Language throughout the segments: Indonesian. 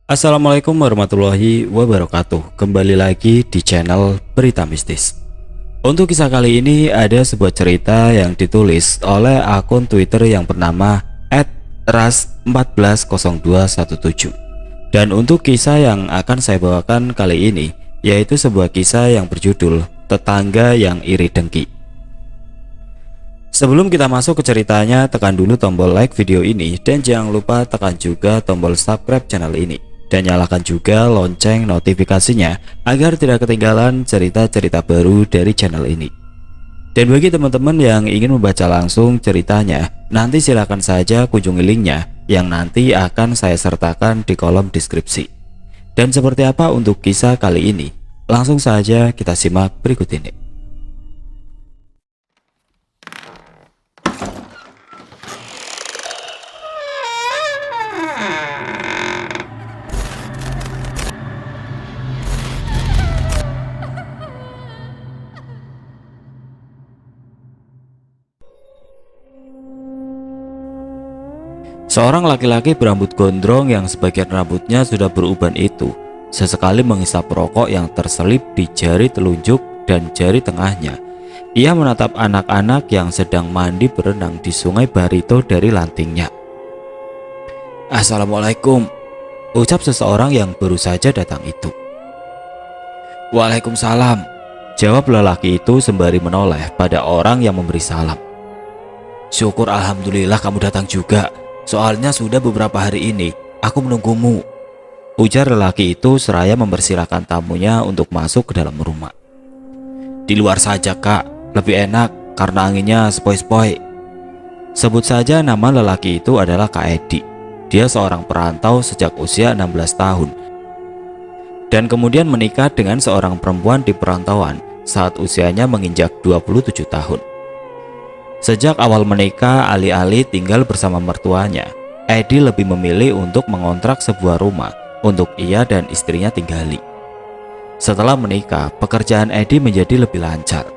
Assalamualaikum warahmatullahi wabarakatuh. Kembali lagi di channel Berita Mistis. Untuk kisah kali ini ada sebuah cerita yang ditulis oleh akun Twitter yang bernama @ras140217. Dan untuk kisah yang akan saya bawakan kali ini yaitu sebuah kisah yang berjudul Tetangga yang Iri Dengki. Sebelum kita masuk ke ceritanya, tekan dulu tombol like video ini dan jangan lupa tekan juga tombol subscribe channel ini dan nyalakan juga lonceng notifikasinya agar tidak ketinggalan cerita-cerita baru dari channel ini. Dan bagi teman-teman yang ingin membaca langsung ceritanya, nanti silakan saja kunjungi linknya yang nanti akan saya sertakan di kolom deskripsi. Dan seperti apa untuk kisah kali ini? Langsung saja kita simak berikut ini. Seorang laki-laki berambut gondrong yang sebagian rambutnya sudah beruban itu sesekali menghisap rokok yang terselip di jari telunjuk dan jari tengahnya. Ia menatap anak-anak yang sedang mandi berenang di sungai Barito dari lantingnya. "Assalamualaikum," ucap seseorang yang baru saja datang itu. "Waalaikumsalam," jawab lelaki itu sembari menoleh pada orang yang memberi salam. "Syukur alhamdulillah kamu datang juga. Soalnya sudah beberapa hari ini aku menunggumu," ujar lelaki itu seraya mempersilahkan tamunya untuk masuk ke dalam rumah. "Di luar saja kak, lebih enak karena anginnya sepoi-sepoi." Sebut saja nama lelaki itu adalah Kak Edi. Dia seorang perantau sejak usia 16 tahun dan kemudian menikah dengan seorang perempuan di perantauan saat usianya menginjak 27 tahun. Sejak awal menikah, alih-alih tinggal bersama mertuanya, Edi lebih memilih untuk mengontrak sebuah rumah untuk ia dan istrinya tinggali. Setelah menikah, pekerjaan Edi menjadi lebih lancar.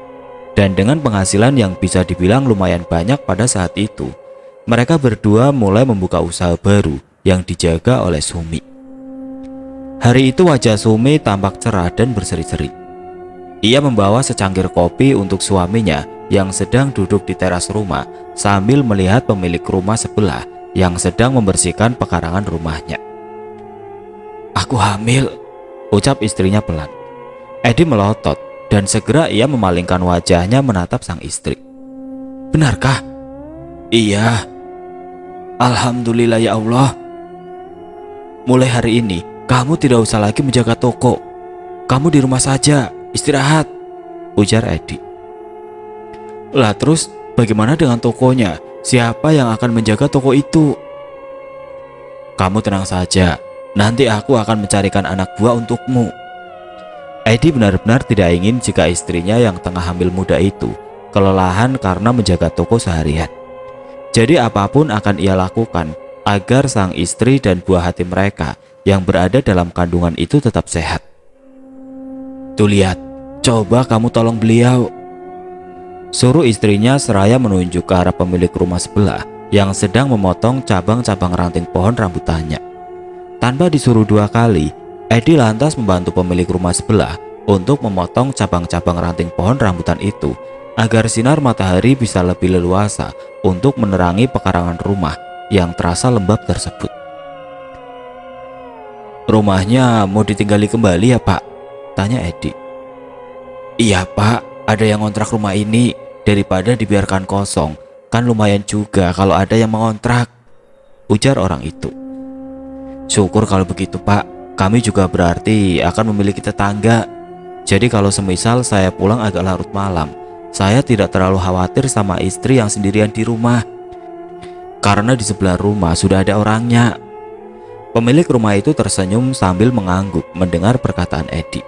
Dan dengan penghasilan yang bisa dibilang lumayan banyak pada saat itu, mereka berdua mulai membuka usaha baru yang dijaga oleh Sumi. Hari itu wajah Sumi tampak cerah dan berseri-seri. Ia membawa secangkir kopi untuk suaminya yang sedang duduk di teras rumah sambil melihat pemilik rumah sebelah yang sedang membersihkan pekarangan rumahnya. "Aku hamil," ucap istrinya pelan. Edi melotot dan segera ia memalingkan wajahnya menatap sang istri. "Benarkah?" "Iya." "Alhamdulillah ya Allah. Mulai hari ini kamu tidak usah lagi menjaga toko. Kamu di rumah saja, istirahat," ujar Edi. "Lah terus bagaimana dengan tokonya? Siapa yang akan menjaga toko itu?" "Kamu tenang saja, nanti aku akan mencarikan anak buah untukmu." Edi benar-benar tidak ingin jika istrinya yang tengah hamil muda itu kelelahan karena menjaga toko seharian. Jadi apapun akan ia lakukan agar sang istri dan buah hati mereka yang berada dalam kandungan itu tetap sehat. "Tuh lihat, coba kamu tolong beliau," suruh istrinya seraya menunjuk ke arah pemilik rumah sebelah yang sedang memotong cabang-cabang ranting pohon rambutannya. Tanpa disuruh dua kali, Edi lantas membantu pemilik rumah sebelah untuk memotong cabang-cabang ranting pohon rambutan itu agar sinar matahari bisa lebih leluasa untuk menerangi pekarangan rumah yang terasa lembab tersebut. "Rumahnya mau ditinggali kembali ya Pak?" tanya Edi. "Iya Pak, ada yang ngontrak rumah ini, daripada dibiarkan kosong, kan lumayan juga kalau ada yang mengontrak," ujar orang itu. "Syukur kalau begitu Pak, kami juga berarti akan memiliki tetangga. Jadi kalau semisal saya pulang agak larut malam, saya tidak terlalu khawatir sama istri yang sendirian di rumah. Karena di sebelah rumah sudah ada orangnya." Pemilik rumah itu tersenyum sambil mengangguk mendengar perkataan Edi.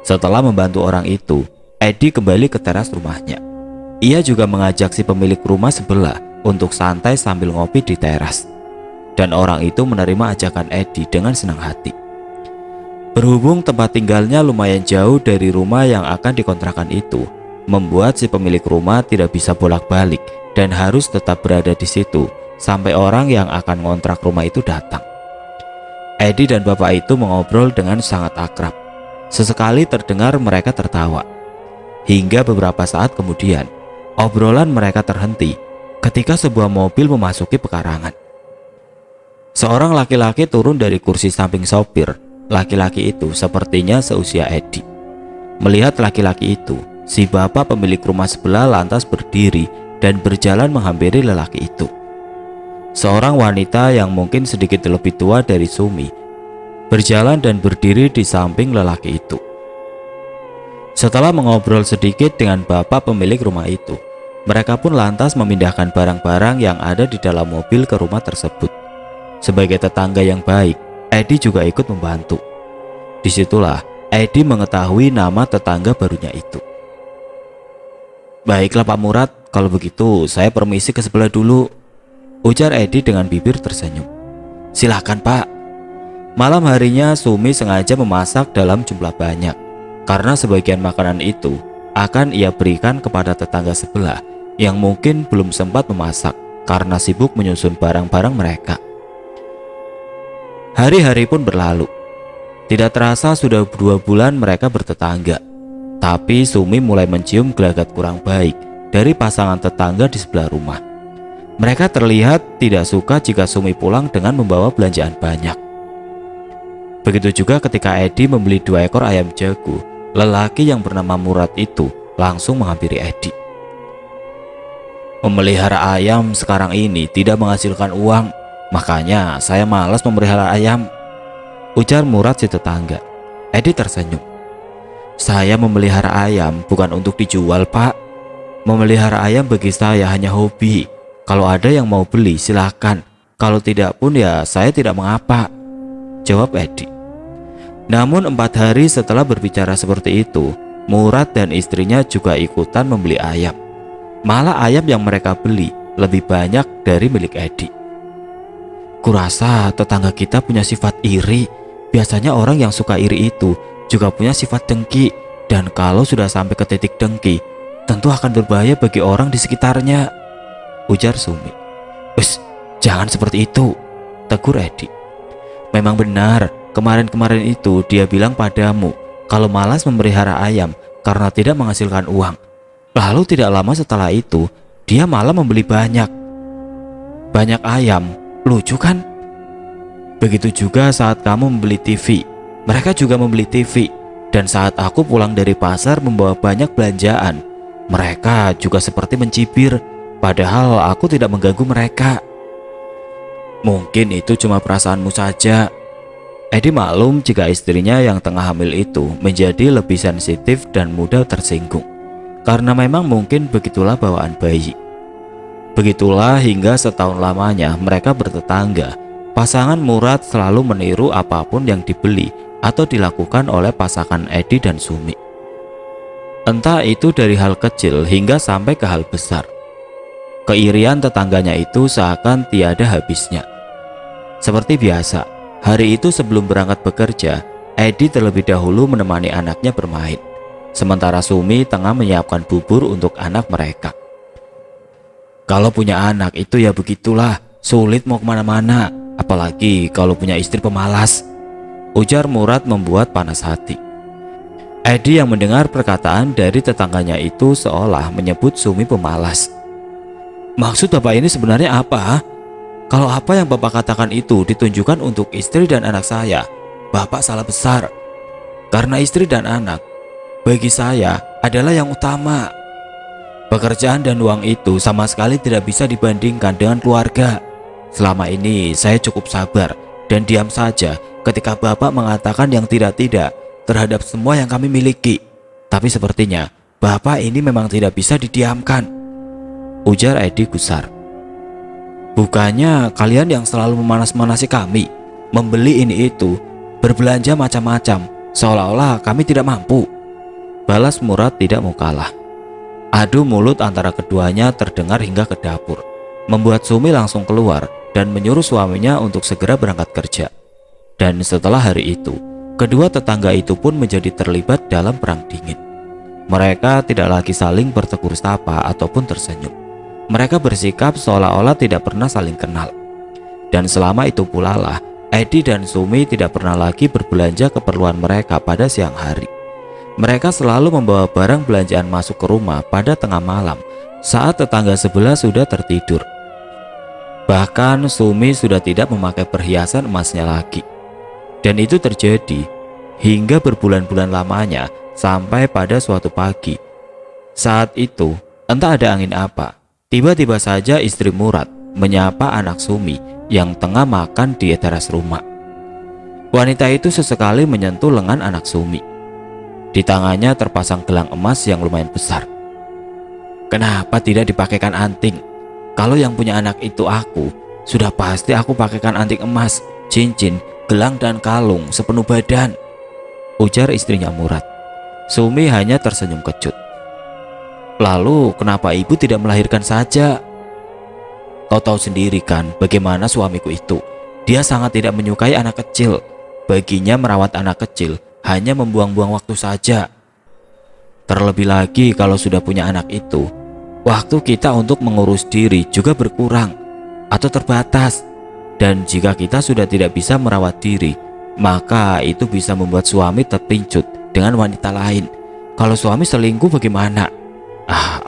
Setelah membantu orang itu, Edi kembali ke teras rumahnya. Ia juga mengajak si pemilik rumah sebelah untuk santai sambil ngopi di teras. Dan orang itu menerima ajakan Edi dengan senang hati. Berhubung tempat tinggalnya lumayan jauh dari rumah yang akan dikontrakan itu, membuat si pemilik rumah tidak bisa bolak-balik dan harus tetap berada di situ sampai orang yang akan ngontrak rumah itu datang. Edi dan bapak itu mengobrol dengan sangat akrab. Sesekali terdengar mereka tertawa. Hingga beberapa saat kemudian, obrolan mereka terhenti ketika sebuah mobil memasuki pekarangan. Seorang laki-laki turun dari kursi samping sopir. Laki-laki itu sepertinya seusia Edi. Melihat laki-laki itu, si bapak pemilik rumah sebelah lantas berdiri dan berjalan menghampiri lelaki itu. Seorang wanita yang mungkin sedikit lebih tua dari Sumi berjalan dan berdiri di samping lelaki itu. Setelah mengobrol sedikit dengan bapak pemilik rumah itu, mereka pun lantas memindahkan barang-barang yang ada di dalam mobil ke rumah tersebut. Sebagai tetangga yang baik, Edi juga ikut membantu. Disitulah Edi mengetahui nama tetangga barunya itu. "Baiklah Pak Murad, kalau begitu saya permisi ke sebelah dulu," ujar Edi dengan bibir tersenyum. "Silahkan Pak." Malam harinya Sumi sengaja memasak dalam jumlah banyak, karena sebagian makanan itu akan ia berikan kepada tetangga sebelah yang mungkin belum sempat memasak karena sibuk menyusun barang-barang mereka. Hari-hari pun berlalu. Tidak terasa sudah 2 bulan mereka bertetangga. Tapi Sumi mulai mencium gelagat kurang baik dari pasangan tetangga di sebelah rumah. Mereka terlihat tidak suka jika Sumi pulang dengan membawa belanjaan banyak. Begitu juga ketika Edi membeli 2 ekor ayam jago, lelaki yang bernama Murad itu langsung menghampiri Edi. "Memelihara ayam sekarang ini tidak menghasilkan uang, makanya saya malas memelihara ayam," ujar Murad si tetangga. Edi tersenyum. "Saya memelihara ayam bukan untuk dijual Pak. Memelihara ayam bagi saya hanya hobi. Kalau ada yang mau beli silakan, kalau tidak pun ya saya tidak mengapa," jawab Edi. Namun 4 hari setelah berbicara seperti itu, Murad dan istrinya juga ikutan membeli ayam. Malah ayam yang mereka beli lebih banyak dari milik Edi. "Kurasa tetangga kita punya sifat iri. Biasanya orang yang suka iri itu juga punya sifat dengki, dan kalau sudah sampai ke titik dengki, tentu akan berbahaya bagi orang di sekitarnya," ujar Sumi. "Us, jangan seperti itu," tegur Edi. "Memang benar, kemarin-kemarin itu dia bilang padamu kalau malas memelihara ayam karena tidak menghasilkan uang. Lalu tidak lama setelah itu, dia malah membeli banyak ayam. Lucu kan? Begitu juga saat kamu membeli TV. Mereka juga membeli TV. Dan saat aku pulang dari pasar membawa banyak belanjaan, mereka juga seperti mencibir, padahal aku tidak mengganggu mereka." "Mungkin itu cuma perasaanmu saja." Edi maklum jika istrinya yang tengah hamil itu menjadi lebih sensitif dan mudah tersinggung, karena memang mungkin begitulah bawaan bayi. Begitulah hingga setahun lamanya mereka bertetangga. Pasangan Murad selalu meniru apapun yang dibeli atau dilakukan oleh pasangan Edi dan Sumi. Entah itu dari hal kecil hingga sampai ke hal besar. Keirian tetangganya itu seakan tiada habisnya. Seperti biasa, hari itu sebelum berangkat bekerja, Edi terlebih dahulu menemani anaknya bermain. Sementara Sumi tengah menyiapkan bubur untuk anak mereka. "Kalau punya anak itu ya begitulah, sulit mau kemana-mana, apalagi kalau punya istri pemalas," ujar Murad membuat panas hati. Edi yang mendengar perkataan dari tetangganya itu seolah menyebut Sumi pemalas. "Maksud bapak ini sebenarnya apa? Kalau apa yang bapak katakan itu ditunjukkan untuk istri dan anak saya, bapak salah besar. Karena istri dan anak, bagi saya adalah yang utama. Pekerjaan dan uang itu sama sekali tidak bisa dibandingkan dengan keluarga. Selama ini saya cukup sabar dan diam saja ketika bapak mengatakan yang tidak-tidak terhadap semua yang kami miliki. Tapi sepertinya bapak ini memang tidak bisa didiamkan," ujar Edi gusar. "Bukannya kalian yang selalu memanas-manasi kami, membeli ini itu, berbelanja macam-macam, seolah-olah kami tidak mampu," balas Murad tidak mau kalah. Adu mulut antara keduanya terdengar hingga ke dapur, membuat Sumi langsung keluar dan menyuruh suaminya untuk segera berangkat kerja. Dan setelah hari itu, kedua tetangga itu pun menjadi terlibat dalam perang dingin. Mereka tidak lagi saling bertegur sapa ataupun tersenyum. Mereka bersikap seolah-olah tidak pernah saling kenal. Dan selama itu pula lah Edi dan Sumi tidak pernah lagi berbelanja keperluan mereka pada siang hari. Mereka selalu membawa barang belanjaan masuk ke rumah pada tengah malam saat tetangga sebelah sudah tertidur. Bahkan Sumi sudah tidak memakai perhiasan emasnya lagi. Dan itu terjadi hingga berbulan-bulan lamanya sampai pada suatu pagi. Saat itu, entah ada angin apa, tiba-tiba saja istri Murad menyapa anak Sumi yang tengah makan di teras rumah. Wanita itu sesekali menyentuh lengan anak Sumi. Di tangannya terpasang gelang emas yang lumayan besar. Kenapa tidak dipakaikan anting? Kalau yang punya anak itu aku, sudah pasti aku pakaikan anting emas, cincin, gelang dan kalung sepenuh badan, ujar istrinya Murad. Sumi hanya tersenyum kecut. Lalu kenapa ibu tidak melahirkan saja? Kau tahu sendiri kan bagaimana suamiku itu. Dia sangat tidak menyukai anak kecil. Baginya merawat anak kecil hanya membuang-buang waktu saja. Terlebih lagi kalau sudah punya anak itu, waktu kita untuk mengurus diri juga berkurang atau terbatas. Dan jika kita sudah tidak bisa merawat diri, maka itu bisa membuat suami terpincut dengan wanita lain. Kalau suami selingkuh bagaimana?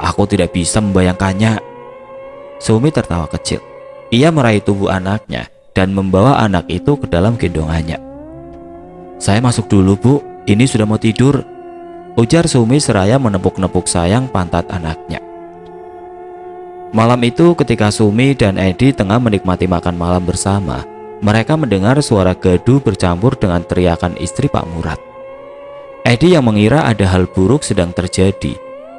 Aku tidak bisa membayangkannya. Sumi tertawa kecil. Ia meraih tubuh anaknya dan membawa anak itu ke dalam gendongannya. Saya masuk dulu, Bu. Ini sudah mau tidur, ujar Sumi seraya menepuk-nepuk sayang pantat anaknya. Malam itu ketika Sumi dan Edi tengah menikmati makan malam bersama, mereka mendengar suara gaduh bercampur dengan teriakan istri Pak Murad. Edi yang mengira ada hal buruk sedang terjadi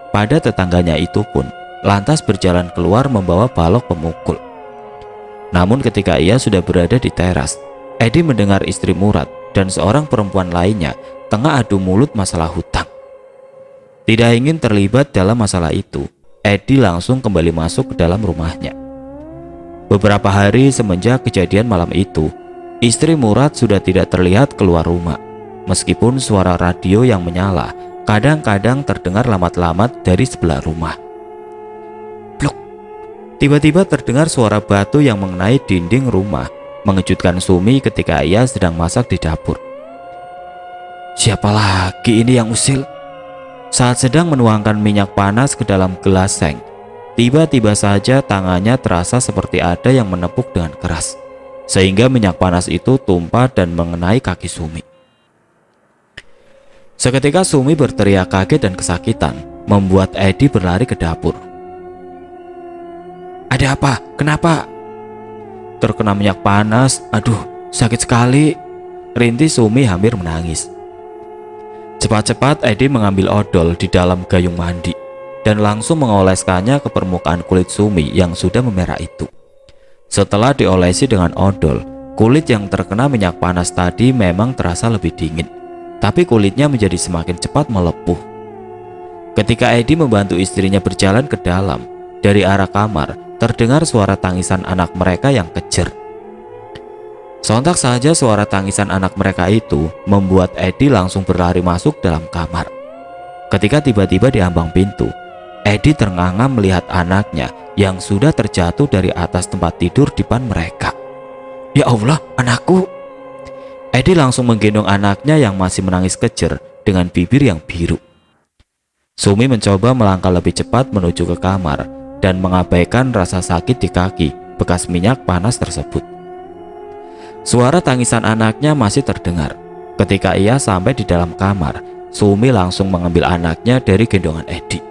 pada tetangganya itu pun lantas berjalan keluar membawa balok pemukul. Namun ketika ia sudah berada di teras, Edi mendengar istri Murad dan seorang perempuan lainnya tengah adu mulut masalah hutang. Tidak ingin terlibat dalam masalah itu, Edi langsung kembali masuk ke dalam rumahnya. Beberapa hari semenjak kejadian malam itu, istri Murad sudah tidak terlihat keluar rumah. Meskipun suara radio yang menyala kadang-kadang terdengar lamat-lamat dari sebelah rumah. Tiba-tiba terdengar suara batu yang mengenai dinding rumah, mengejutkan Sumi ketika ia sedang masak di dapur. Siapa lagi ini yang usil? Saat sedang menuangkan minyak panas ke dalam gelas seng, tiba-tiba saja tangannya terasa seperti ada yang menepuk dengan keras, sehingga minyak panas itu tumpah dan mengenai kaki Sumi. Seketika Sumi berteriak kaget dan kesakitan, membuat Edi berlari ke dapur. Ada apa? Kenapa? Terkena minyak panas. Aduh, sakit sekali, rintih Sumi hampir menangis. Cepat-cepat Edi mengambil odol di dalam gayung mandi dan langsung mengoleskannya ke permukaan kulit Sumi yang sudah memerah itu. Setelah diolesi dengan odol, kulit yang terkena minyak panas tadi memang terasa lebih dingin, tapi kulitnya menjadi semakin cepat melepuh. Ketika Edi membantu istrinya berjalan ke dalam, dari arah kamar terdengar suara tangisan anak mereka yang kejer. Sontak saja suara tangisan anak mereka itu membuat Edi langsung berlari masuk dalam kamar. Ketika tiba-tiba di ambang pintu, Edi ternganga melihat anaknya yang sudah terjatuh dari atas tempat tidur di depan mereka. Ya Allah, anakku! Edi langsung menggendong anaknya yang masih menangis kejer dengan bibir yang biru. Sumi mencoba melangkah lebih cepat menuju ke kamar dan mengabaikan rasa sakit di kaki bekas minyak panas tersebut. Suara tangisan anaknya masih terdengar. Ketika ia sampai di dalam kamar, Sumi langsung mengambil anaknya dari gendongan Edi.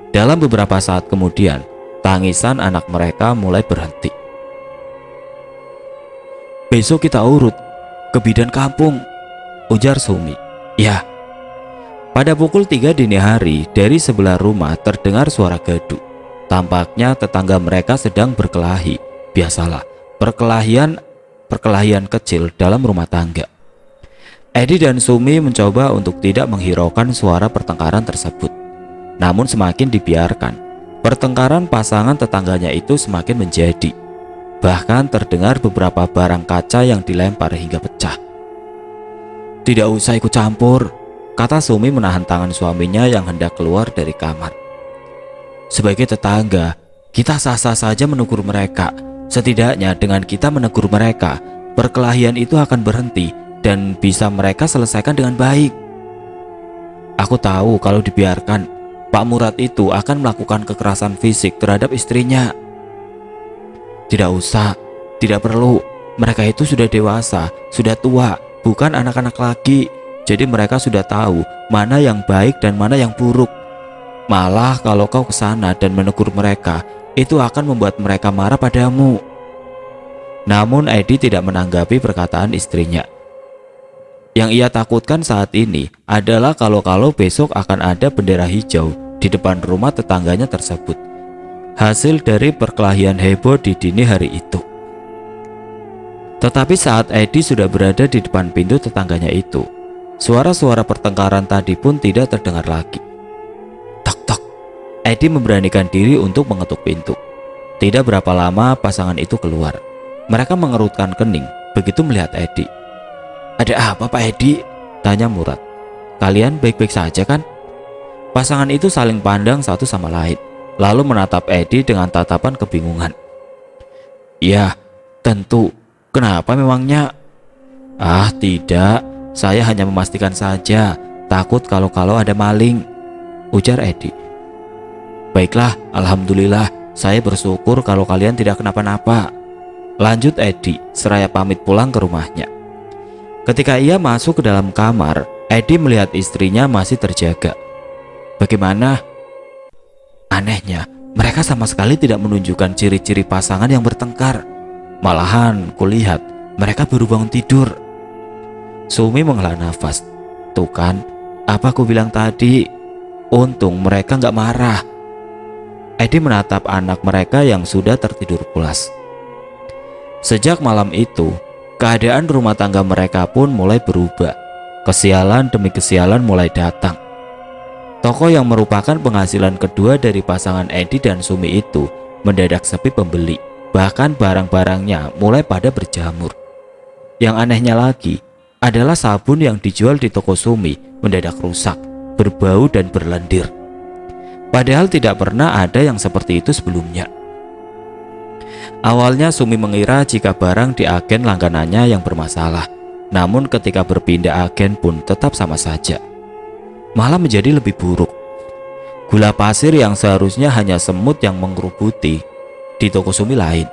Dalam beberapa saat kemudian, tangisan anak mereka mulai berhenti. Besok kita urut ke bidan kampung, ujar Sumi. Ya. Pada pukul 3 dini hari, dari sebelah rumah terdengar suara gaduh. Tampaknya tetangga mereka sedang berkelahi. Biasalah, perkelahian kecil dalam rumah tangga. Edi dan Sumi mencoba untuk tidak menghiraukan suara pertengkaran tersebut. Namun semakin dibiarkan, pertengkaran pasangan tetangganya itu semakin menjadi. Bahkan terdengar beberapa barang kaca yang dilempar hingga pecah. Tidak usah ikut campur, kata Sumi menahan tangan suaminya yang hendak keluar dari kamar. Sebagai tetangga, kita sah-sah saja menegur mereka. Setidaknya dengan kita menegur mereka, perkelahian itu akan berhenti dan bisa mereka selesaikan dengan baik. Aku tahu kalau dibiarkan, Pak Murad itu akan melakukan kekerasan fisik terhadap istrinya. Tidak usah, tidak perlu. Mereka itu sudah dewasa, sudah tua, bukan anak-anak lagi. Jadi mereka sudah tahu mana yang baik dan mana yang buruk. Malah kalau kau ke sana dan menegur mereka, itu akan membuat mereka marah padamu. Namun Edi tidak menanggapi perkataan istrinya. Yang ia takutkan saat ini adalah kalau besok akan ada bendera hijau di depan rumah tetangganya tersebut. Hasil dari perkelahian heboh di dini hari itu. Tetapi saat Edi sudah berada di depan pintu tetangganya itu, suara-suara pertengkaran tadi pun tidak terdengar lagi. Tok tok. Edi memberanikan diri untuk mengetuk pintu. Tidak berapa lama pasangan itu keluar. Mereka mengerutkan kening begitu melihat Edi. "Ada apa Pak Edi?" tanya Murad. "Kalian baik-baik saja kan?" Pasangan itu saling pandang satu sama lain, lalu menatap Edi dengan tatapan kebingungan. "Ya, tentu. Kenapa memangnya?" "Ah, tidak. Saya hanya memastikan saja. Takut kalau ada maling," ujar Edi. "Baiklah, alhamdulillah. Saya bersyukur kalau kalian tidak kenapa-napa," lanjut Edi seraya pamit pulang ke rumahnya. Ketika ia masuk ke dalam kamar, Edi melihat istrinya masih terjaga. Bagaimana? Anehnya, mereka sama sekali tidak menunjukkan ciri-ciri pasangan yang bertengkar. Malahan kulihat mereka baru bangun tidur. Sumi menghela nafas. "Tuh kan, apa aku bilang tadi? Untung mereka nggak marah." Edi menatap anak mereka yang sudah tertidur pulas. Sejak malam itu, keadaan rumah tangga mereka pun mulai berubah. Kesialan demi kesialan mulai datang. Toko yang merupakan penghasilan kedua dari pasangan Edi dan Sumi itu mendadak sepi pembeli. Bahkan barang-barangnya mulai pada berjamur. Yang anehnya lagi adalah sabun yang dijual di toko Sumi mendadak rusak, berbau dan berlendir. Padahal tidak pernah ada yang seperti itu sebelumnya. Awalnya Sumi mengira jika barang di agen langganannya yang bermasalah. Namun ketika berpindah agen pun tetap sama saja. Malah menjadi lebih buruk. Gula pasir yang seharusnya hanya semut yang mengerubuti, di toko Sumi lain.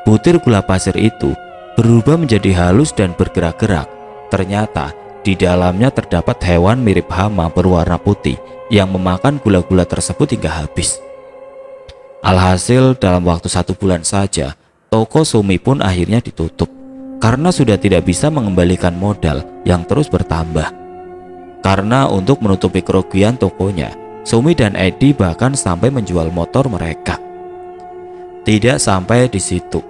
Butir gula pasir itu berubah menjadi halus dan bergerak-gerak. Ternyata di dalamnya terdapat hewan mirip hama berwarna putih yang memakan gula-gula tersebut hingga habis. Alhasil dalam waktu 1 bulan saja, toko Sumi pun akhirnya ditutup karena sudah tidak bisa mengembalikan modal yang terus bertambah. Karena untuk menutupi kerugian tokonya, Sumi dan Edi bahkan sampai menjual motor mereka. Tidak sampai di situ.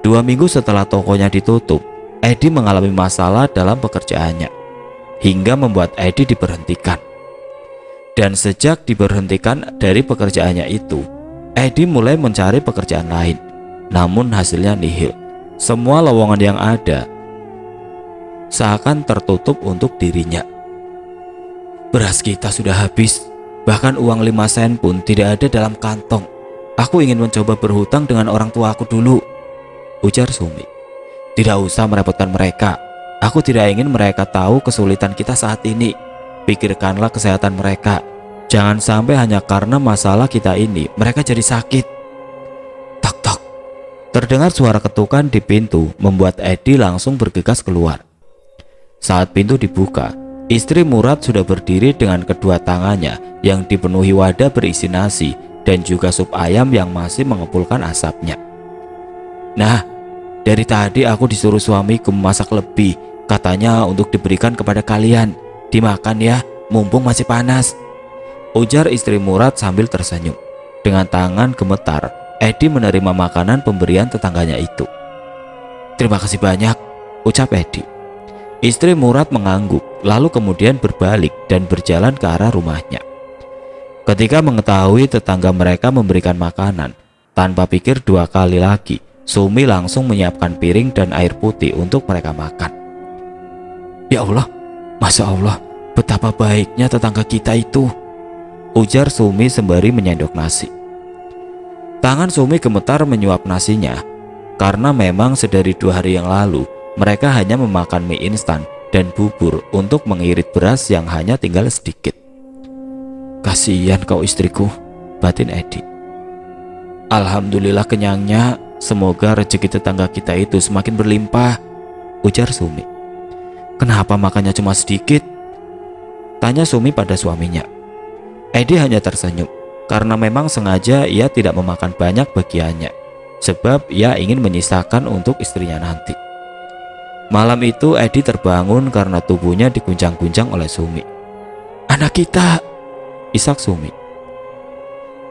2 minggu setelah tokonya ditutup, Edi mengalami masalah dalam pekerjaannya hingga membuat Edi diberhentikan. Dan sejak diberhentikan dari pekerjaannya itu, Edi mulai mencari pekerjaan lain. Namun hasilnya nihil. Semua lowongan yang ada seakan tertutup untuk dirinya. Beras kita sudah habis. Bahkan uang 5 sen pun tidak ada dalam kantong. Aku ingin mencoba berhutang dengan orang tua aku dulu, ujar Sumi. Tidak usah merepotkan mereka. Aku tidak ingin mereka tahu kesulitan kita saat ini. Pikirkanlah kesehatan mereka. Jangan sampai hanya karena masalah kita ini mereka jadi sakit. Tok tok. Terdengar suara ketukan di pintu membuat Edi langsung bergegas keluar. Saat pintu dibuka, istri Murad sudah berdiri dengan kedua tangannya yang dipenuhi wadah berisi nasi dan juga sup ayam yang masih mengepulkan asapnya. "Nah, dari tadi aku disuruh suamiku memasak lebih, katanya untuk diberikan kepada kalian. Dimakan ya, mumpung masih panas," ujar istri Murad sambil tersenyum. Dengan tangan gemetar, Edi menerima makanan pemberian tetangganya itu. "Terima kasih banyak," ucap Edi. Istri Murad mengangguk, lalu kemudian berbalik dan berjalan ke arah rumahnya. Ketika mengetahui tetangga mereka memberikan makanan, tanpa pikir 2 kali lagi, Sumi langsung menyiapkan piring dan air putih untuk mereka makan. "Ya Allah, Masya Allah, betapa baiknya tetangga kita itu," ujar Sumi sembari menyendok nasi. Tangan Sumi gemetar menyuap nasinya, karena memang sedari 2 hari yang lalu mereka hanya memakan mie instan dan bubur untuk mengirit beras yang hanya tinggal sedikit. Kasihan kau istriku, batin Edi. Alhamdulillah kenyangnya, semoga rezeki tetangga kita itu semakin berlimpah, ujar Sumi. Kenapa makannya cuma sedikit? Tanya Sumi pada suaminya. Edi hanya tersenyum, karena memang sengaja ia tidak memakan banyak bagiannya, sebab ia ingin menyisakan untuk istrinya nanti. Malam itu Edi terbangun karena tubuhnya diguncang-guncang oleh Sumi. Anak kita, isak Sumi.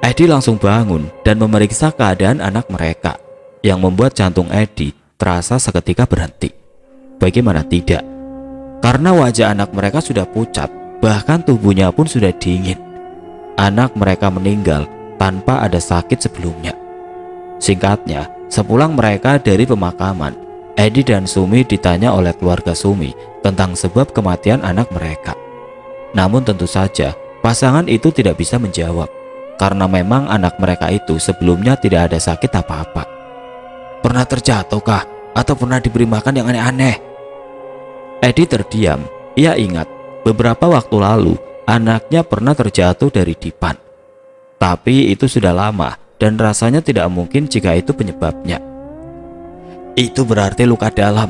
Edi langsung bangun dan memeriksa keadaan anak mereka, yang membuat jantung Edi terasa seketika berhenti. Bagaimana tidak? Karena wajah anak mereka sudah pucat, bahkan tubuhnya pun sudah dingin. Anak mereka meninggal tanpa ada sakit sebelumnya. Singkatnya, sepulang mereka dari pemakaman, Edi dan Sumi ditanya oleh keluarga Sumi tentang sebab kematian anak mereka. Namun tentu saja pasangan itu tidak bisa menjawab, karena memang anak mereka itu sebelumnya tidak ada sakit apa-apa. Pernah terjatuhkah? Atau pernah diberi makan yang aneh-aneh? Edi terdiam. Ia ingat beberapa waktu lalu anaknya pernah terjatuh dari dipan. Tapi itu sudah lama dan rasanya tidak mungkin jika itu penyebabnya. Itu berarti luka dalam.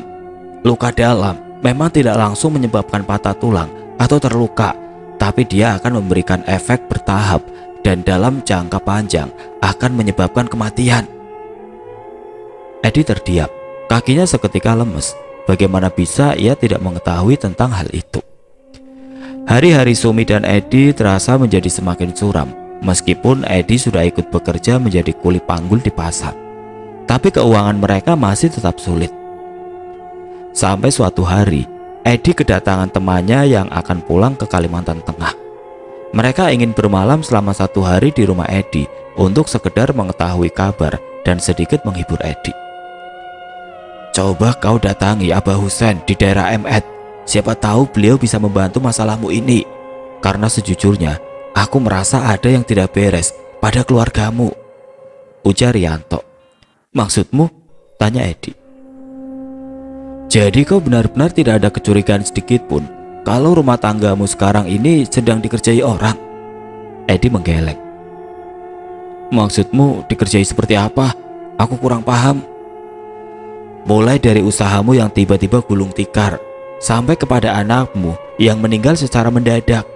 Luka dalam memang tidak langsung menyebabkan patah tulang atau terluka, tapi dia akan memberikan efek bertahap dan dalam jangka panjang akan menyebabkan kematian. Edi terdiam, kakinya seketika lemes. Bagaimana bisa ia tidak mengetahui tentang hal itu? Hari-hari Sumi dan Edi terasa menjadi semakin suram, meskipun Edi sudah ikut bekerja menjadi kuli panggul di pasar. Tapi keuangan mereka masih tetap sulit. Sampai suatu hari, Edi kedatangan temannya yang akan pulang ke Kalimantan Tengah. Mereka ingin bermalam selama 1 hari di rumah Edi untuk sekedar mengetahui kabar dan sedikit menghibur Edi. Coba kau datangi Abah Husen di daerah Met. Siapa tahu beliau bisa membantu masalahmu ini. Karena sejujurnya, aku merasa ada yang tidak beres pada keluargamu, ujar Rianto. Maksudmu? Tanya Edi. Jadi kau benar-benar tidak ada kecurigaan sedikit pun kalau rumah tanggamu sekarang ini sedang dikerjai orang? Edi menggeleng. Maksudmu dikerjai seperti apa? Aku kurang paham. Mulai dari usahamu yang tiba-tiba gulung tikar, sampai kepada anakmu yang meninggal secara mendadak.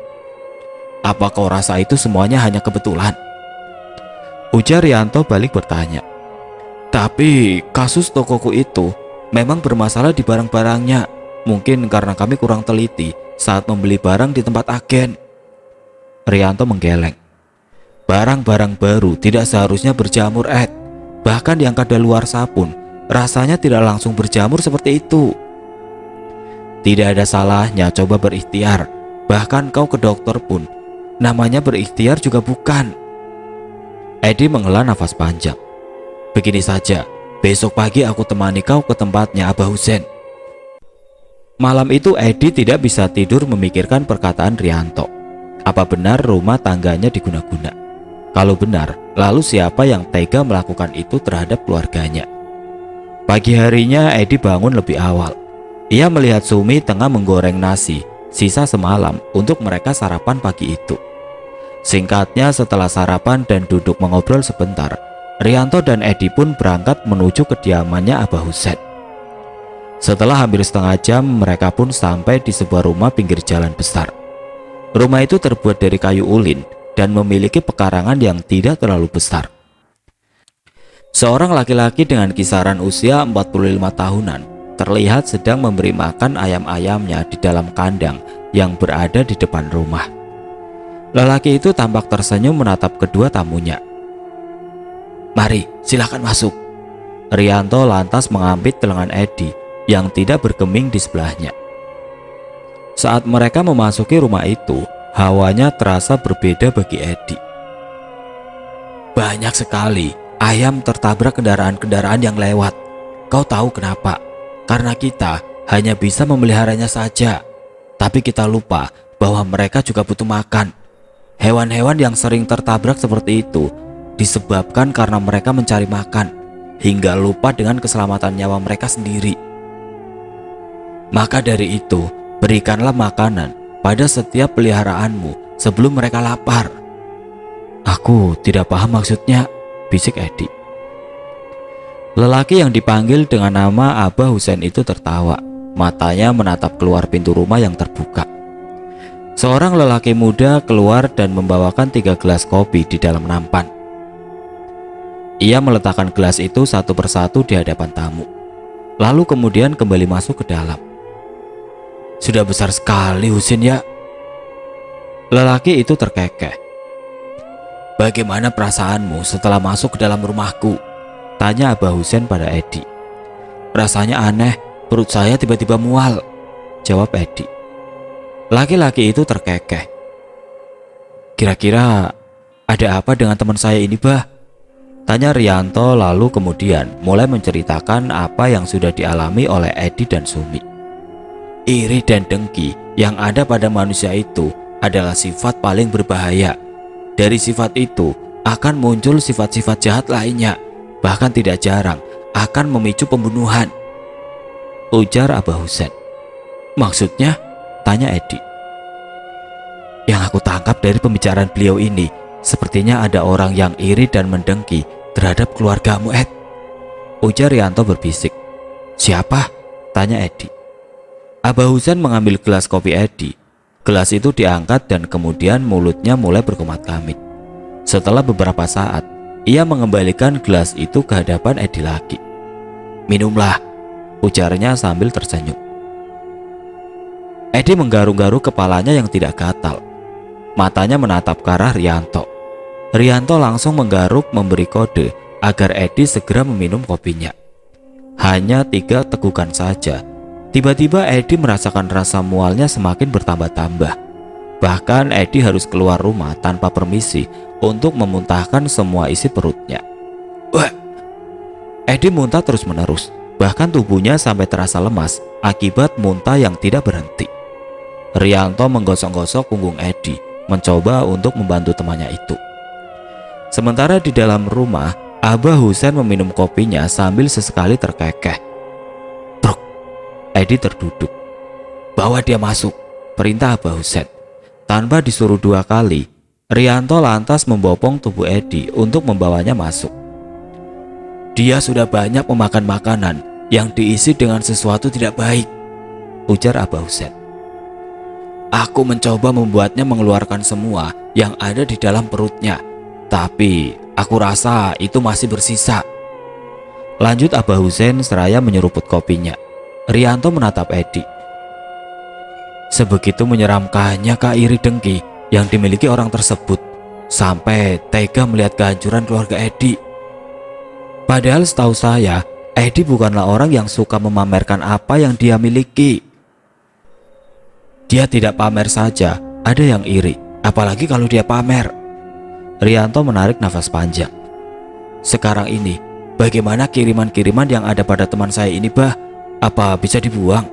Apa kau rasa itu semuanya hanya kebetulan? Ujar Rianto balik bertanya. Tapi kasus tokoku itu memang bermasalah di barang-barangnya. Mungkin karena kami kurang teliti saat membeli barang di tempat agen. Rianto menggeleng. Barang-barang baru tidak seharusnya berjamur, Ed. Bahkan yang kadaluarsa pun rasanya tidak langsung berjamur seperti itu. Tidak ada salahnya coba berikhtiar. Bahkan kau ke dokter pun namanya berikhtiar juga bukan. Edi menghela nafas panjang. Begini saja, besok pagi aku temani kau ke tempatnya Abah Husen. Malam itu Edi tidak bisa tidur memikirkan perkataan Rianto. Apa benar rumah tangganya diguna-guna? Kalau benar, lalu siapa yang tega melakukan itu terhadap keluarganya? Pagi harinya Edi bangun lebih awal. Ia melihat Sumi tengah menggoreng nasi sisa semalam untuk mereka sarapan pagi itu. Singkatnya, setelah sarapan dan duduk mengobrol sebentar, Rianto dan Edi pun berangkat menuju kediamannya Abah Husen. Setelah hampir setengah jam, mereka pun sampai di sebuah rumah pinggir jalan besar. Rumah itu terbuat dari kayu ulin dan memiliki pekarangan yang tidak terlalu besar. Seorang laki-laki dengan kisaran usia 45 tahunan terlihat sedang memberi makan ayam-ayamnya di dalam kandang yang berada di depan rumah. Lelaki itu tampak tersenyum menatap kedua tamunya. Mari, silakan masuk. Rianto lantas mengambil lengan Edi yang tidak bergeming di sebelahnya. Saat mereka memasuki rumah itu, hawanya terasa berbeda bagi Edi. Banyak sekali ayam tertabrak kendaraan-kendaraan yang lewat. Kau tahu kenapa? Karena kita hanya bisa memeliharanya saja. Tapi kita lupa bahwa mereka juga butuh makan. Hewan-hewan yang sering tertabrak seperti itu disebabkan karena mereka mencari makan, hingga lupa dengan keselamatan nyawa mereka sendiri. Maka dari itu, berikanlah makanan pada setiap peliharaanmu sebelum mereka lapar. Aku tidak paham maksudnya, bisik Edi. Lelaki yang dipanggil dengan nama Abah Husein itu tertawa. Matanya menatap keluar pintu rumah yang terbuka. Seorang lelaki muda keluar dan membawakan 3 gelas kopi di dalam nampan. Ia meletakkan gelas itu satu persatu di hadapan tamu, lalu kemudian kembali masuk ke dalam. Sudah besar sekali Husin ya. Lelaki itu terkekeh. Bagaimana perasaanmu setelah masuk ke dalam rumahku? Tanya Abah Husein pada Edi. Rasanya aneh, perut saya tiba-tiba mual, jawab Edi. Laki-laki itu terkekeh. Kira-kira ada apa dengan teman saya ini, Bah? Tanya Rianto, lalu kemudian mulai menceritakan apa yang sudah dialami oleh Edi dan Sumi. Iri dan dengki yang ada pada manusia itu adalah sifat paling berbahaya. Dari sifat itu akan muncul sifat-sifat jahat lainnya, bahkan tidak jarang akan memicu pembunuhan, ujar Abah Husein. Maksudnya? Tanya Edi. Yang aku tangkap dari pembicaraan beliau ini, sepertinya ada orang yang iri dan mendengki terhadap keluargamu, Ed, ujar Rianto berbisik. Siapa? Tanya Edi. Abah Husein mengambil gelas kopi Edi. Gelas itu diangkat dan kemudian mulutnya mulai berkemat-kamit. Setelah beberapa saat, ia mengembalikan gelas itu ke hadapan Edi lagi. Minumlah, ujarnya sambil tersenyum. Edi menggaruk-garuk kepalanya yang tidak gatal. Matanya menatap ke arah Rianto. Rianto langsung menggaruk memberi kode agar Edi segera meminum kopinya. Hanya 3 tegukan saja. Tiba-tiba Edi merasakan rasa mualnya semakin bertambah-tambah. Bahkan Edi harus keluar rumah tanpa permisi untuk memuntahkan semua isi perutnya. Wah! Edi muntah terus-menerus. Bahkan tubuhnya sampai terasa lemas akibat muntah yang tidak berhenti. Rianto menggosok-gosok punggung Edi, mencoba untuk membantu temannya itu. Sementara di dalam rumah, Abah Husein meminum kopinya sambil sesekali terkekeh. Truk! Edi terduduk. Bawa dia masuk, perintah Abah Husein. Tanpa disuruh 2 kali, Rianto lantas membopong tubuh Edi untuk membawanya masuk. Dia sudah banyak memakan makanan yang diisi dengan sesuatu tidak baik, ujar Abah Husein. Aku mencoba membuatnya mengeluarkan semua yang ada di dalam perutnya, tapi aku rasa itu masih bersisa, lanjut Abah Husein seraya menyeruput kopinya. Rianto menatap Edi. Sebegitu menyeramkannya iri dengki yang dimiliki orang tersebut, sampai tega melihat kehancuran keluarga Edi. Padahal setahu saya, Edi bukanlah orang yang suka memamerkan apa yang dia miliki. Dia tidak pamer saja, ada yang iri, apalagi kalau dia pamer. Rianto menarik nafas panjang. Sekarang ini, bagaimana kiriman-kiriman yang ada pada teman saya ini, Bah? Apa bisa dibuang?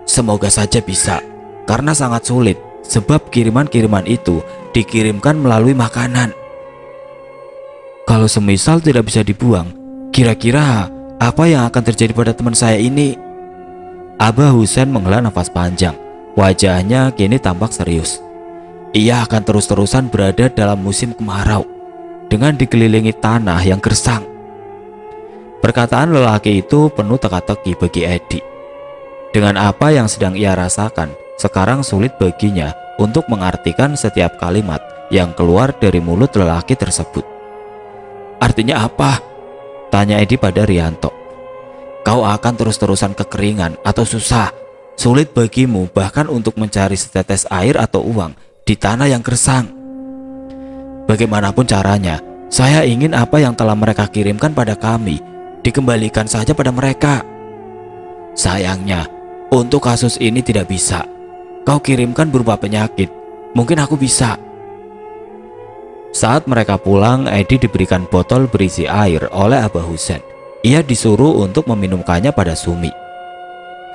Semoga saja bisa, karena sangat sulit, sebab kiriman-kiriman itu dikirimkan melalui makanan. Kalau semisal tidak bisa dibuang, kira-kira apa yang akan terjadi pada teman saya ini? Abah Husein menghela nafas panjang. Wajahnya kini tampak serius. Ia akan terus-terusan berada dalam musim kemarau, dengan dikelilingi tanah yang gersang. Perkataan lelaki itu penuh teka-teki bagi Edi. Dengan apa yang sedang ia rasakan, sekarang sulit baginya untuk mengartikan setiap kalimat yang keluar dari mulut lelaki tersebut. Artinya apa? Tanya Edi pada Rianto. Kau akan terus-terusan kekeringan atau susah. Sulit bagimu bahkan untuk mencari setetes air atau uang di tanah yang gersang. Bagaimanapun caranya, saya ingin apa yang telah mereka kirimkan pada kami dikembalikan saja pada mereka. Sayangnya, untuk kasus ini tidak bisa. Kau kirimkan berupa penyakit, mungkin aku bisa. Saat mereka pulang, Edi diberikan botol berisi air oleh Abah Husein. Ia disuruh untuk meminumkannya pada Sumi.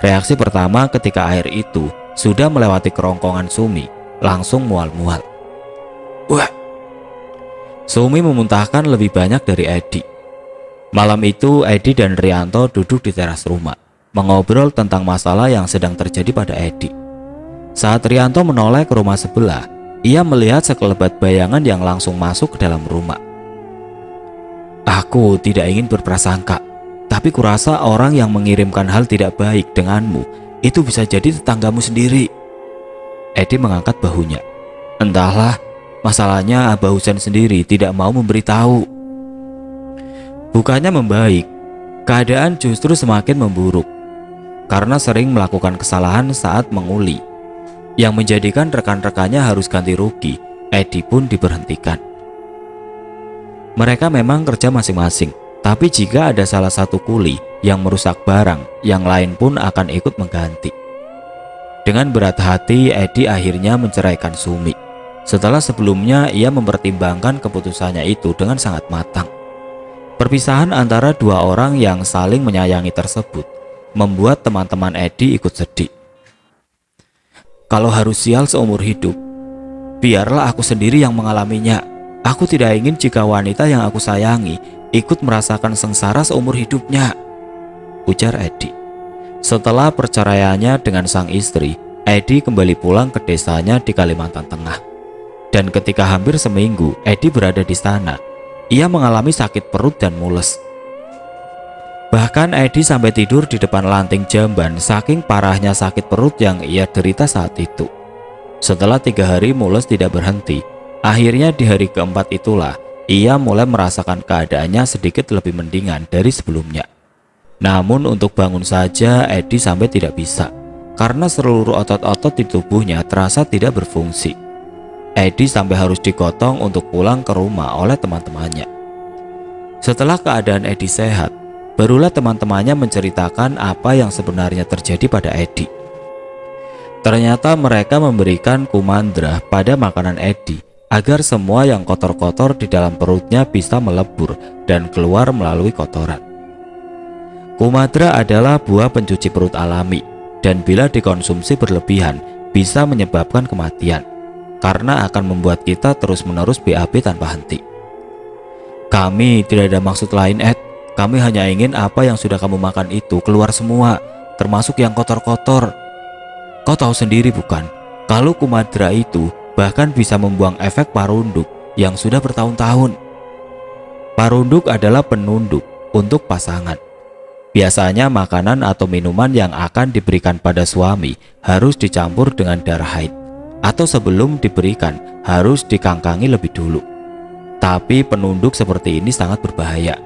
Reaksi pertama ketika air itu sudah melewati kerongkongan Sumi, langsung mual-mual. Wah! Sumi memuntahkan lebih banyak dari Edi. Malam itu Edi dan Rianto duduk di teras rumah. mengobrol tentang masalah yang sedang terjadi pada Edi. Saat Rianto menoleh ke rumah sebelah, ia melihat sekelebat bayangan yang langsung masuk ke dalam rumah. Aku tidak ingin berprasangka, tapi kurasa orang yang mengirimkan hal tidak baik denganmu itu bisa jadi tetanggamu sendiri. Edi mengangkat bahunya. Entahlah, masalahnya Abah Husen sendiri tidak mau memberitahu. Bukannya membaik, keadaan justru semakin memburuk karena sering melakukan kesalahan saat menguli, yang menjadikan rekan-rekannya harus ganti rugi. Edi pun diberhentikan. Mereka memang kerja masing-masing, tapi jika ada salah satu kuli yang merusak barang, yang lain pun akan ikut mengganti. Dengan berat hati, Edi akhirnya menceraikan Sumi. Setelah sebelumnya ia mempertimbangkan keputusannya itu dengan sangat matang. Perpisahan antara dua orang yang saling menyayangi tersebut membuat teman-teman Edi ikut sedih. Kalau harus sial seumur hidup, biarlah aku sendiri yang mengalaminya. Aku tidak ingin jika wanita yang aku sayangi ikut merasakan sengsara seumur hidupnya, ujar Edi. Setelah perceraiannya dengan sang istri, Edi kembali pulang ke desanya di Kalimantan Tengah. Dan ketika hampir seminggu Edi berada di sana, ia mengalami sakit perut dan mules. Bahkan Edi sampai tidur di depan lanting jamban saking parahnya sakit perut yang ia derita saat itu. Setelah 3 hari mules tidak berhenti, akhirnya di hari keempat itulah ia mulai merasakan keadaannya sedikit lebih mendingan dari sebelumnya. Namun untuk bangun saja Edi sampai tidak bisa, karena seluruh otot-otot di tubuhnya terasa tidak berfungsi. Edi sampai harus digotong untuk pulang ke rumah oleh teman-temannya. Setelah keadaan Edi sehat, barulah teman-temannya menceritakan apa yang sebenarnya terjadi pada Edi. Ternyata mereka memberikan kumandra pada makanan Edi agar semua yang kotor-kotor di dalam perutnya bisa melebur dan keluar melalui kotoran. Kumandra adalah buah pencuci perut alami dan bila dikonsumsi berlebihan bisa menyebabkan kematian karena akan membuat kita terus-menerus BAB tanpa henti. Kami tidak ada maksud lain, Ed. Kami hanya ingin apa yang sudah kamu makan itu keluar semua, termasuk yang kotor-kotor. Kau tahu sendiri bukan, kalau kumandra itu bahkan bisa membuang efek parunduk yang sudah bertahun-tahun. Parunduk adalah penunduk untuk pasangan. Biasanya makanan atau minuman yang akan diberikan pada suami harus dicampur dengan darah haid, atau sebelum diberikan harus dikangkangi lebih dulu. Tapi penunduk seperti ini sangat berbahaya.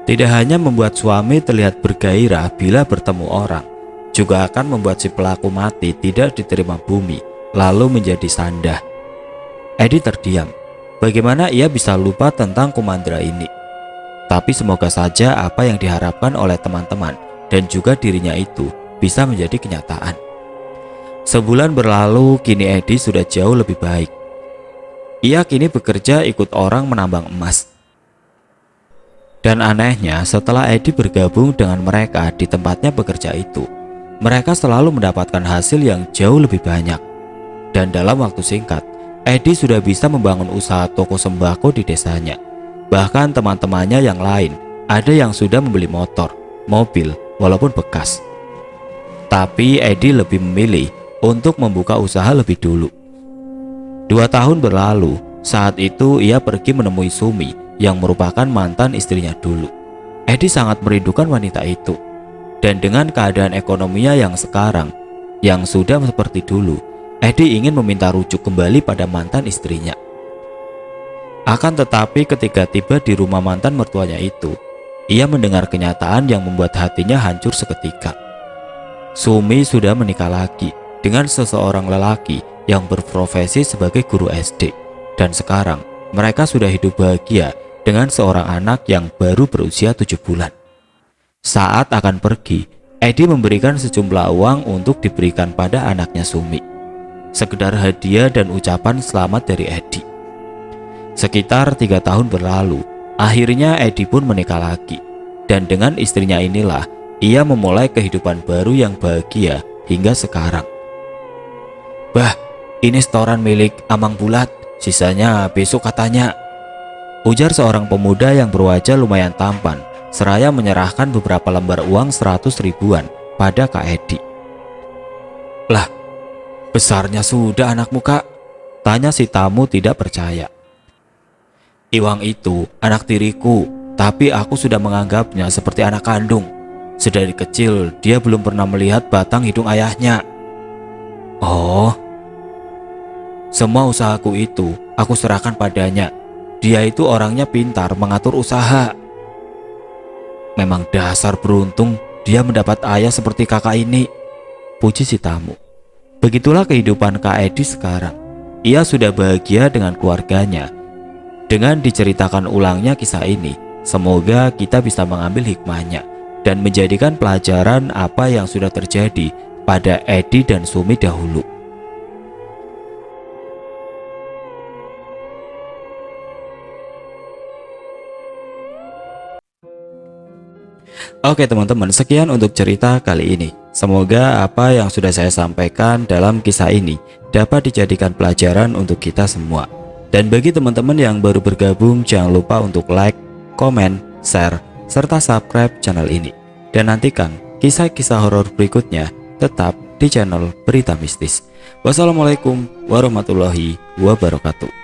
Tidak hanya membuat suami terlihat bergairah bila bertemu orang, juga akan membuat si pelaku mati tidak diterima bumi, lalu menjadi sandah. Edi terdiam. Bagaimana ia bisa lupa tentang kumandra ini? Tapi semoga saja apa yang diharapkan oleh teman-teman dan juga dirinya itu bisa menjadi kenyataan. Sebulan berlalu, kini Edi sudah jauh lebih baik. Ia kini bekerja ikut orang menambang emas. Dan anehnya, setelah Edi bergabung dengan mereka di tempatnya bekerja itu, mereka selalu mendapatkan hasil yang jauh lebih banyak. Dan dalam waktu singkat, Edi sudah bisa membangun usaha toko sembako di desanya. Bahkan teman-temannya yang lain ada yang sudah membeli motor, mobil, walaupun bekas. Tapi Edi lebih memilih untuk membuka usaha lebih dulu. 2 tahun berlalu, saat itu ia pergi menemui Sumi yang merupakan mantan istrinya dulu. Edi sangat merindukan wanita itu. Dan dengan keadaan ekonominya yang sekarang, yang sudah seperti dulu, Edi ingin meminta rujuk kembali pada mantan istrinya. Akan tetapi ketika tiba di rumah mantan mertuanya itu, ia mendengar kenyataan yang membuat hatinya hancur seketika. Sumi sudah menikah lagi dengan seseorang lelaki yang berprofesi sebagai guru SD. Dan sekarang mereka sudah hidup bahagia dengan seorang anak yang baru berusia 7 bulan. Saat akan pergi, Edi memberikan sejumlah uang untuk diberikan pada anaknya Sumi. Sekedar hadiah dan ucapan selamat dari Edi. Sekitar 3 tahun berlalu, akhirnya Edi pun menikah lagi. Dan dengan istrinya inilah ia memulai kehidupan baru yang bahagia hingga sekarang. Bah, ini setoran milik Amang Bulat, sisanya besok katanya, ujar seorang pemuda yang berwajah lumayan tampan seraya menyerahkan beberapa lembar uang 100 ribuan pada Kak Edi. "Lah, besarnya sudah anakmu, Kak?" tanya si tamu tidak percaya. "Iwang itu anak tiriku, tapi aku sudah menganggapnya seperti anak kandung. Sedari kecil dia belum pernah melihat batang hidung ayahnya." "Oh, semua usahaku itu aku serahkan padanya. Dia itu orangnya pintar mengatur usaha. Memang dasar beruntung dia mendapat ayah seperti kakak ini," puji si tamu. Begitulah kehidupan Kak Edi sekarang. Ia sudah bahagia dengan keluarganya. Dengan diceritakan ulangnya kisah ini, semoga kita bisa mengambil hikmahnya dan menjadikan pelajaran apa yang sudah terjadi pada Edi dan Sumi dahulu. Oke teman-teman, sekian untuk cerita kali ini. Semoga apa yang sudah saya sampaikan dalam kisah ini dapat dijadikan pelajaran untuk kita semua. Dan bagi teman-teman yang baru bergabung, jangan lupa untuk like, komen, share, serta subscribe channel ini. Dan nantikan kisah-kisah horor berikutnya tetap di channel Berita Mistis. Wassalamualaikum warahmatullahi wabarakatuh.